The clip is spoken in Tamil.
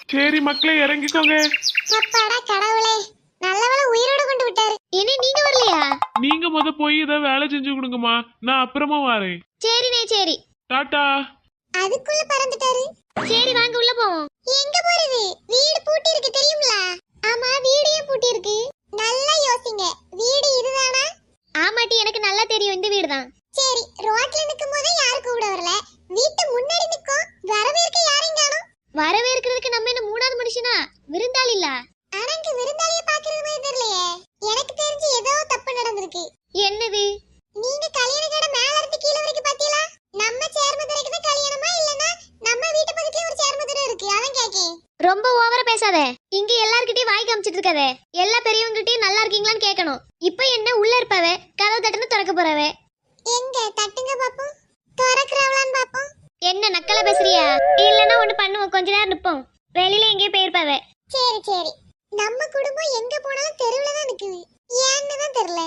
சரி மக்களே இறங்கிக்கோங்க. அப்பாடா கடவுளே, நல்லவேளை உயிரோட கொண்டு விட்டாரு. இனி நீங்க வரலையா? நீங்க போய் இதை வேலை செஞ்சு கொடுங்கம்மா, நான் அப்புறமா வரேன். சரிண்ணே சரி. டாட்டா. அதுக்குள்ள பறந்துட்டாரு. சரி வாங்க உள்ள போவோம். எங்க போறது? வீடு பூட்டி இருக்கு தெரியுங்களா? ஆமா, வீடு ஏன் பூட்டி இருக்கு? நல்லா யோசிங்க, வீடு இதுதானா? ஆமாட்டி, எனக்கு நல்லா தெரியும் இந்த வீடு தான். சரி, ரோட்ல நிக்கும் போது யாரு கூட வரல, வீட்டு முன்னாடி நிக்கும், வரவேற்க யாரையும் காணோம். வரவேற்கிறதுக்கு நம்ம என்ன மூணாவது மனுஷனா? விருந்தாளி இல்ல. ஆனா இங்க விருந்தாளிய பாக்குறது மாதிரி தெரியலையே. எனக்கு தெரிஞ்சு ஏதோ தப்பு நடந்திருக்கு. என்னது? நீங்க கல்யாண கடை மேல இருந்து கீழ வரைக்கும் பாத்தீங்களா? நம்ம சேர்மதுரைக்கு தான் கல்யாணமா இல்லனா நம்ம வீட்டு பக்கத்துல ஒரு சேர்மதுரை இருக்கு, அதான் கேக்கேன். ரொம்ப ஓவரா பேசாத. இங்க எல்லார்கிட்டயும் வாய் காமிச்சிட்டு இருக்காத. எல்லா பெரியவங்ககிட்டயும் நல்லா இருக்கீங்களான்னு கேட்கணும். இப்போ என்ன உள்ள இருப்பவே கதவு தட்டுன்னு திறக்க போறவே. எங்க தட்டுங்க பாப்போம், திறக்கறவளான்னு பாப்போம். என்ன நக்கலா பேசுறியா? இல்லனா ஒண்ணு பண்ணுவோம், கொஞ்ச நேரம் நிப்போம். வெளியில எங்கேயும் போயிருப்பாவே. சரி சரி, நம்ம குடும்பம் எங்க போனாலும் தெருவுல தான் நிக்குது, ஏன்னு தான் தெரியல.